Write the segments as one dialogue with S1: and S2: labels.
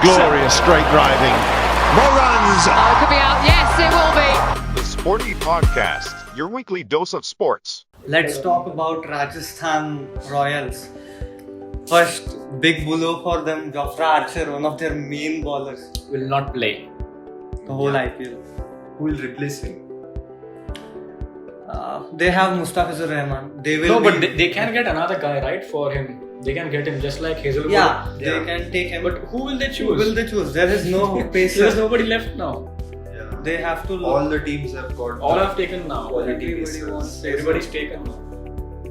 S1: Glorious straight driving. More runs.
S2: Oh, it could be out. Yes, it will be.
S3: The Sporty Podcast, your weekly dose of sports.
S4: Let's talk about Rajasthan Royals. First, big blow for them. Jofra Archer, one of their main bowlers,
S5: will not play.
S4: the whole IPL.
S6: Who will replace him?
S4: They have Mustafizur Rahman. They will.
S5: No, but
S4: be-
S5: they can get another guy, right, for him. They can get him just like Hazelwood.
S4: Yeah, they can take him.
S5: But who will they
S4: who
S5: choose?
S4: will they choose? There is no pacer.
S5: There's nobody left now.
S6: Yeah.
S4: They have to.
S6: All the teams have got
S5: All have taken now.
S6: quality
S4: Everybody
S6: pacers.
S4: wants-
S5: Everybody's taken now.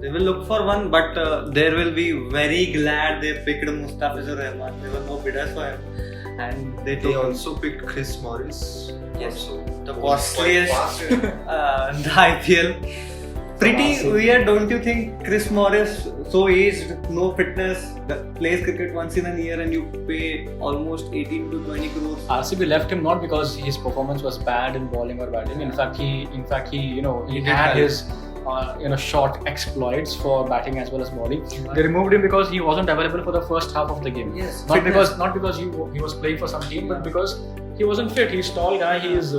S4: They will look for one, but they will be very glad they picked Mustafizur Rahman. There were no bidders for him, and they
S6: They
S4: took him.
S6: also picked Chris Morris.
S4: Yes.
S6: Also.
S4: The
S6: Who was quite
S4: costliest
S6: fast.
S4: in the IPL. Pretty weird, don't you think? Chris Morris, so aged, no fitness, plays cricket once in a year, and you pay almost 18 to 20 crores.
S5: RCB left him not because his performance was bad in bowling or batting. In fact, he
S4: He did
S5: had
S4: well.
S5: his short exploits for batting as well as bowling. They removed him because he wasn't available for the first half of the game.
S4: Yes,
S5: Not
S4: fitness.
S5: because he was playing for some team, but because he wasn't fit. He's tall guy. He is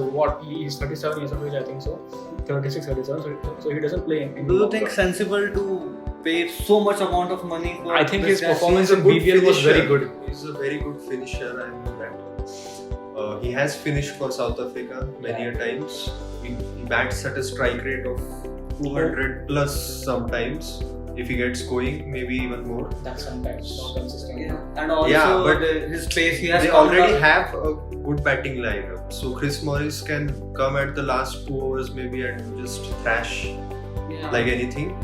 S5: he's 37 years of age, I think so. 36, 37. So he doesn't play.
S4: Do you think sensible to pay so much amount of money for?
S5: I think
S4: this
S5: his
S4: guy?
S5: performance
S6: He's a
S5: in
S6: good
S5: BBL was very
S6: finisher.
S5: good.
S6: He's a very good finisher. I know that. He has finished for South Africa many a times. He bats at a strike rate of 200 plus sometimes. If he gets going, maybe even more.
S5: That's sometimes not consistent.
S4: Yeah, and also
S6: Yeah, but
S4: his pace. He has
S6: They
S4: come
S6: already
S4: up-
S6: have a good batting lineup. So Chris Morris can come at the last 2 overs maybe and just thrash
S4: Yeah.
S6: like anything,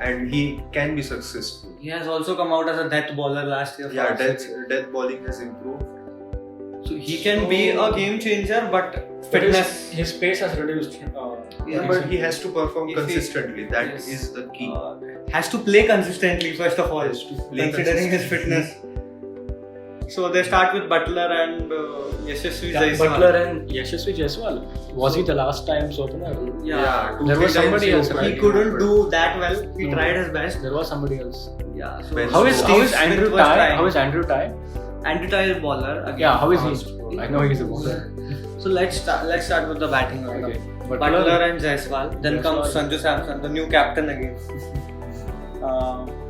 S6: and he can be successful.
S4: He has also come out as a death bowler last year. for
S6: Yeah,
S4: RCB.
S6: death bowling has improved.
S4: So he can be a game changer, but
S5: But
S4: fitness.
S5: his pace has reduced.
S6: Yeah, but he has to perform
S4: If he-
S6: consistently. That
S4: Yes.
S6: is the key.
S4: Has to play consistently first of all,
S6: Has to play
S4: considering his fitness. So they start with Butler and Yashasvi Jaiswal.
S5: Butler and Yashasvi Jaiswal. Was he the last time's opener?
S4: Yeah,
S6: two,
S5: There
S6: three
S5: was somebody
S6: times
S5: else,
S6: he
S4: he
S5: right?
S4: couldn't do that well. He
S5: No.
S4: tried his best.
S5: There was somebody else.
S4: Yeah. So
S6: Ben
S5: How is
S4: Steve
S5: Andrew
S4: Smith was
S5: Ty?
S4: trying.
S5: How is Andrew Ty?
S4: Andrew Ty is bowler again.
S5: Yeah, how is
S6: Fast
S5: he?
S6: bowler.
S5: I know he's a bowler.
S4: So let's start with the batting order.
S5: Okay.
S4: Butler and Jaiswal. Then comes
S5: Jaiswal.
S4: Sanju Samson, the new captain again.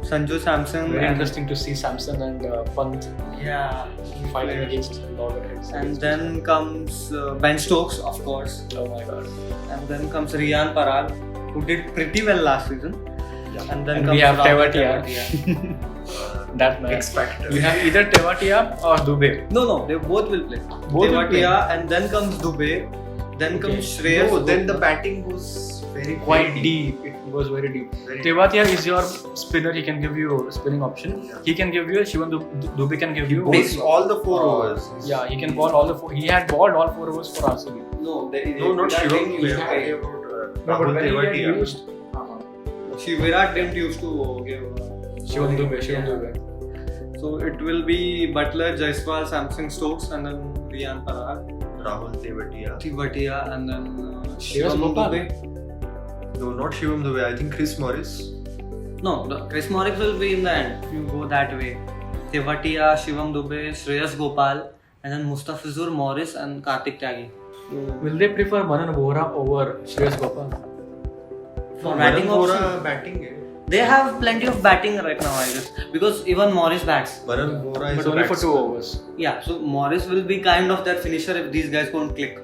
S4: Sanju Samson.
S5: Very
S4: and-
S5: interesting to see Samson and Pant
S4: Yeah.
S5: fighting against loggerheads.
S4: And then comes Ben Stokes, of course.
S5: Oh my god.
S4: And then comes Riyan Parag, who did pretty well last season.
S5: Yeah.
S4: And then
S5: And
S4: comes
S5: we have
S4: Rahul
S5: Tewatia. That man.
S6: X factor.
S5: We have either Tewatia or Dubey.
S4: No, they both will play.
S5: will
S4: Tewatia, and then comes Dubey. Then
S5: Okay.
S4: comes Shreyas.
S6: No, then the
S4: Gopal.
S6: batting was very
S5: Quite deep. It was very deep.
S6: Very
S5: Tewatia is your spinner. He can give you a spinning option.
S6: Yeah.
S5: He can give you. Shivan Dubey can give you.
S6: Bowls all the 4 overs.
S5: Yeah, he can bowl all the 4. He had bowled all 4 overs for RCB.
S4: No,
S6: No, not
S4: Virat
S6: Shivam.
S4: didn't
S6: We
S4: use
S6: are
S4: to
S6: talking
S4: play.
S6: about
S5: No, but
S6: Rahul
S5: when he had
S6: Tewatia.
S5: used
S4: Virat didn't used to give.
S5: Shivan Dubey.
S4: Yeah. So it will be Butler, Jaiswal, Samson, Stokes, and then Riyan Parag,
S6: Rahul Tewatia.
S4: Tewatia, and then
S5: Shreyas
S4: Shivam
S5: Gopal.
S4: Dubey.
S6: No, not Shivam Dubey. I think Chris Morris.
S4: No, Chris Morris will be in the end. If you go that way. Tewatia, Shivam Dubey, Shreyas Gopal, and then Mustafizur, Morris, and Kartik Tyagi.
S5: Will they prefer Manan Bohra over Shreyas Gopal?
S4: For batting
S6: Manan
S4: option,
S6: Bohra batting.
S4: they have plenty of batting right now, I guess, because even Morris bats.
S6: Manan Bohra is
S5: But
S6: a
S5: only for 2
S6: batsman.
S5: overs.
S4: Yeah, so Morris will be kind of that finisher if these guys won't click.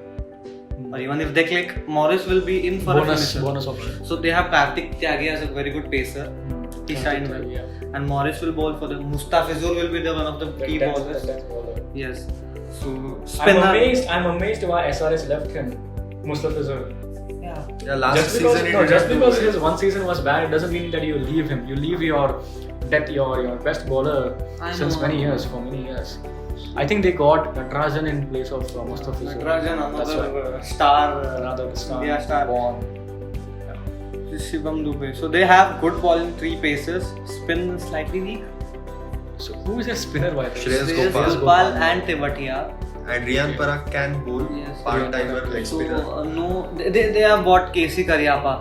S4: Or even if they click, Morris will be in for a finisher.
S5: Bonus option.
S4: So they have Kartik Tyagi as a very good pacer. He shined well.
S5: Yeah.
S4: And Morris will bowl for them. Mustafizur will be the one of the key bowlers. Yes. So
S5: I'm
S4: spinner.
S5: amazed why SRS left him. Mustafizur.
S4: Yeah.
S6: Yeah, last
S5: Just
S6: season
S5: because,
S6: he
S5: no,
S6: didn't
S5: just
S6: do
S5: because
S6: well.
S5: his one season was bad, it doesn't mean that you leave him. You leave your best bowler
S4: I
S5: since
S4: know.
S5: many years. I think they got Natrajan in place of Mustafizur.
S4: Natrajan,
S5: That's
S4: another
S5: why.
S4: star.
S5: Another star.
S4: India star.
S5: Born.
S4: Shivam Dubey. So they have good bowling, 3 paces. Spin slightly weak.
S5: So who is a spinner by the way?
S6: Shreyas
S4: Shreyas
S6: Gopal.
S4: Gopal and Tewatia.
S6: And Riyan Parag can bowl
S4: Yes.
S6: part-timer
S5: Riyan Parag.
S6: leg
S4: So
S6: spinner.
S4: no, they have bought KC Karyappa.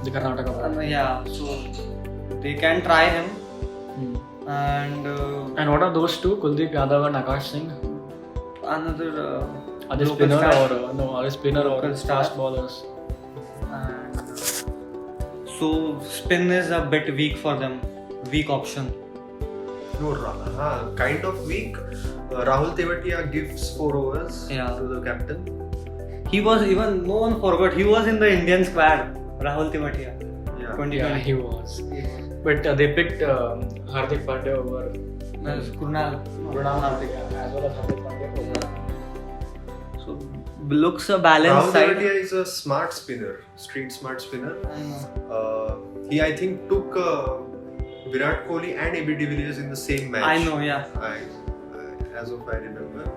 S5: The Karnataka.
S4: Yeah, so they can try him.
S5: And what are those two? Kuldeep Yadav and Akash Singh?
S4: Another
S5: Are they
S4: local
S5: spinner
S4: star.
S5: or no? Are they spinner or
S4: Local star.
S5: fast bowlers?
S4: And so spin is a bit weak for them. Weak option.
S6: No, kind of weak. Rahul Tewatia gives 4 overs
S4: Yeah.
S6: to the captain.
S4: He was even, no one forgot, he was in the Indian squad. Rahul Tewatia.
S6: Yeah.
S4: 2020.
S5: Yeah, he was. But they picked Hardik Pandya over
S4: Krunal.
S5: Krunal Hardik as well as Hardik Pandya over.
S4: So looks a balanced
S6: Rahul
S4: side.
S6: Tewatia is a smart spinner, street smart spinner.
S4: I know.
S6: He, I think, took Virat Kohli and AB de Villiers in the same match.
S4: I know, yeah.
S6: As of I remember.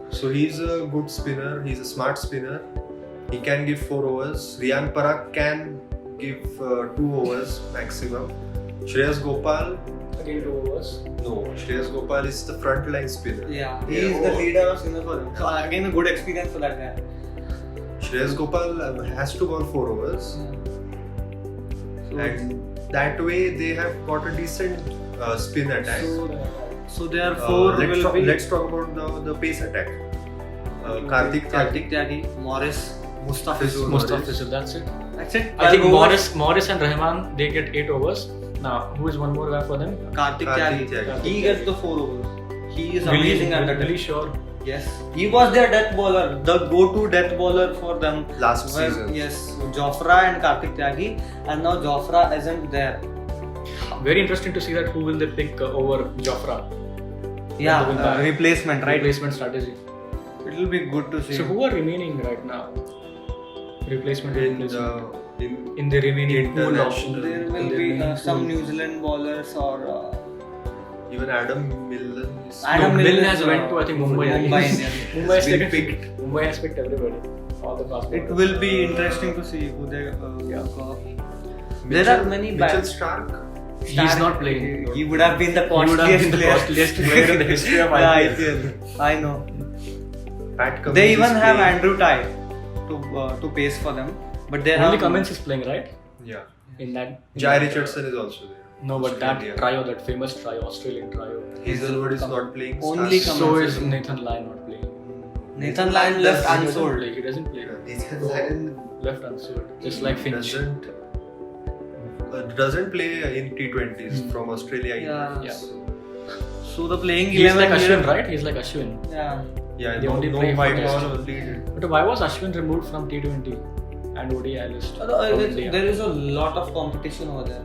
S6: So he's a good spinner. He's a smart spinner. He can give 4 overs. Riyan Parag can give 2 overs maximum. Shreyas Gopal,
S5: Again 2 overs.
S6: no. Shreyas Gopal is the front line spinner.
S4: Yeah, he is the leader of Singapore for them. So again, a good experience for that guy.
S6: Shreyas Gopal has to bowl 4 overs.
S4: So,
S6: And that way they have got a decent spin attack.
S4: so there are 4 will be
S6: let's talk about the pace attack. Karthik
S4: Tyagi, Morris, Mustafizur.
S5: Mustafizur, that's it.
S4: That's it.
S5: I think
S4: 12 overs.
S5: Morris and Rahman, they get 8 overs. Now, who is one more guy for them?
S4: Karthik
S6: Karthik
S4: Tyagi.
S6: Tyagi.
S4: He gets the 4 overs. He is amazing at that.
S5: Really sure.
S4: Yes. He was their death bowler, the go-to death bowler for them.
S6: Last
S4: Well,
S6: season.
S4: Yes, Jofra and Karthik Tyagi, and now Jofra isn't there.
S5: Very interesting to see that who will they pick over Jofra.
S4: Yeah,
S5: They will back.
S4: replacement, right?
S5: Replacement strategy.
S4: It will be good to see.
S5: So who are remaining right now? Replacement.
S6: In
S5: the remaining pool of
S6: international-
S4: There
S5: in
S4: will
S5: the
S4: be
S5: remaining
S4: some
S5: pool.
S4: New Zealand bowlers or
S6: even Adam Millen is
S4: Adam
S5: Milne
S4: Milne
S5: has
S4: is,
S5: went to I think Mumbai.
S4: Mumbai
S5: Indians.
S4: Indians.
S5: Mumbai has
S6: been
S5: taken
S6: picked.
S5: Mumbai has picked everybody. All the fast
S4: It
S5: bowlers.
S4: will be interesting to see who they
S5: Yeah.
S4: go.
S6: Mitchell,
S4: There are many
S6: Mitchell
S4: bad-
S6: Stark.
S5: He's not playing.
S4: He would have been the
S5: He would have
S4: costliest
S5: been the
S4: player.
S5: costliest player in the history of
S4: The
S5: IPL.
S4: IPL. I know.
S6: Pat Cummins
S4: They even
S6: is
S4: have
S6: playing.
S4: Andrew Tye to pace for them, but they
S5: Only
S4: have
S5: Cummins is playing, right?
S6: Yeah.
S5: In that.
S6: Jai Richardson is also there.
S5: No, but that
S6: Australia.
S5: trio, that famous trio, Australian trio.
S6: Hazelwood is not playing.
S4: Only
S6: Stark.
S5: So
S4: Cummins
S5: is
S4: is-
S5: Nathan Lyon not playing.
S4: Nathan Lyon left
S5: He doesn't
S4: unsold.
S5: play. He doesn't play.
S6: Nathan Lyon
S5: Left unsold. Just like Finch.
S6: doesn't play in T20s from Australia either.
S4: Yeah.
S5: Yeah.
S4: So the playing
S5: He's
S4: 11
S5: like
S4: here-
S5: Ashwin, right? He's like Ashwin.
S4: Yeah.
S6: Yeah,
S5: They
S6: no,
S5: only
S6: no
S5: play for
S6: white
S5: Test.
S6: ball only did.
S5: But why was Ashwin removed from T20 and ODI list? Probably,
S4: There is a lot of competition over there.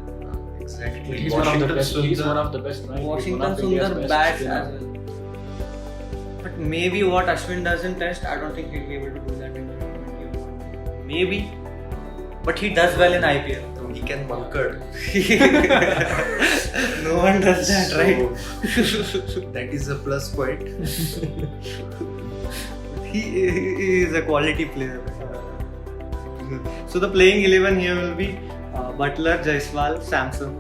S6: Exactly.
S5: He's one of the best. He's
S6: Sundar.
S5: one of the best, right? He's one
S4: Washington
S5: of India's
S4: Sundar
S5: best
S4: bats
S5: spinner.
S4: as well. But maybe what Ashwin does in Test, I don't think he'll be able to do that in T20. Maybe. But he does well in IPL.
S6: He can bunker.
S4: No one does that,
S6: So,
S4: right?
S6: that is a plus point.
S4: He is a quality player. So the playing 11 here will be Butler, Jaiswal, Samson,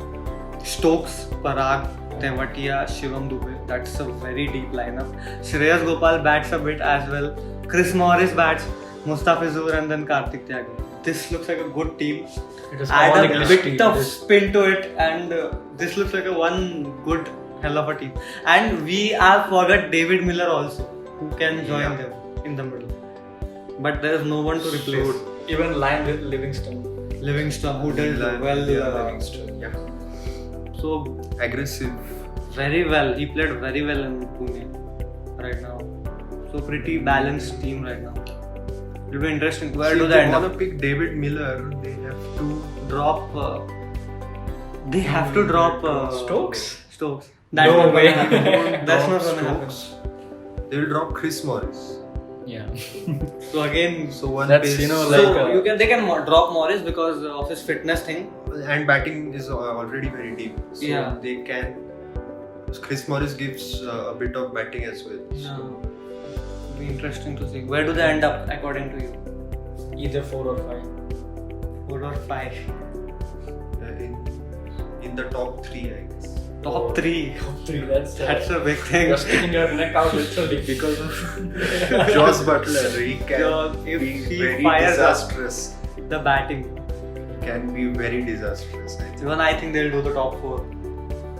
S4: Stokes, Parag, Tewatia, Shivam Dube. That's a very deep lineup. Shreyas Gopal bats a bit as well. Chris Morris bats, Mustafizur and then Karthik Tyagi. This looks like a good team.
S5: It is
S4: Add
S5: all
S4: a
S5: English
S4: bit
S5: team.
S4: of
S5: It is-
S4: spin to it, and this looks like a one good hell of a team. And we have forgot David Miller also, who can join
S6: Yeah.
S4: them in the middle. But there is no one to replace.
S5: Even Lyon with Livingston.
S4: Livingston, who did well.
S6: Livingston. Yeah.
S4: So
S6: Aggressive.
S4: very well. He played very well in Pune right now. So pretty balanced team right now. It'll be interesting. Where
S6: See,
S4: do
S6: if
S4: they
S6: they
S4: end
S6: want
S4: up?
S6: to pick David Miller, they have to
S4: Drop. They have to drop
S5: Stokes?
S4: Stokes. That's
S5: No
S4: not
S5: way.
S4: gonna happen. That's
S6: drop
S4: not gonna happen.
S6: Stokes. They will drop Chris Morris.
S5: Yeah.
S4: So again,
S6: So one
S5: That's,
S6: pace,
S5: you know,
S4: so
S5: like,
S4: they can drop Morris because of his fitness thing.
S6: and batting is already very deep. So
S4: Yeah.
S6: they can. Chris Morris gives a bit of batting as well.
S4: It'll be interesting to see. Where do they end up according to you?
S5: either 4 or 5.
S4: 4 or 5?
S6: In the top 3, I guess.
S4: Top 3.
S5: Top 3, that's
S4: That's a big thing.
S5: You're sticking your neck out literally because of
S6: Josh Butler, he can
S4: Josh, if
S6: be
S4: he
S6: very
S4: fires up.
S6: disastrous.
S4: The batting.
S6: Can be very disastrous. I think.
S4: Even I think they'll do the top 4.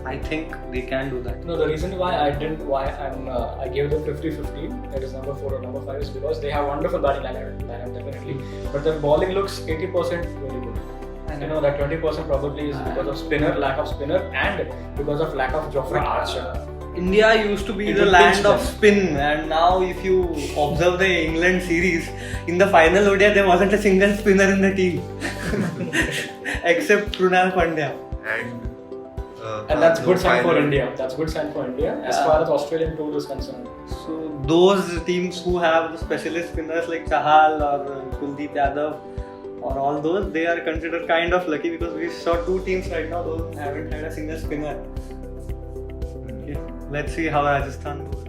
S4: I think they can do that.
S5: No, the reason why I gave them 50-50, that is number 4 or number 5, is because they have wonderful batting lineup definitely, but their bowling looks 80% very good. And you know that 20% probably is because of lack of spinner, and because of lack of Jofra Archer.
S4: India used to be
S5: It
S4: the
S5: will
S4: land
S5: pinch
S4: of
S5: them.
S4: spin, and now if you observe the England series, in the final ODI there wasn't a single spinner in the team except Krunal Pandya.
S5: And that's
S6: no
S5: good sign for
S6: final.
S5: India. That's good sign for India as
S4: Yeah.
S5: far as Australian tour is concerned.
S4: So those teams who have specialist spinners like Chahal or Kuldeep Yadav or all those, they are considered kind of lucky because we saw 2 teams right now those haven't had a single spinner. Okay. Let's see how Rajasthan goes.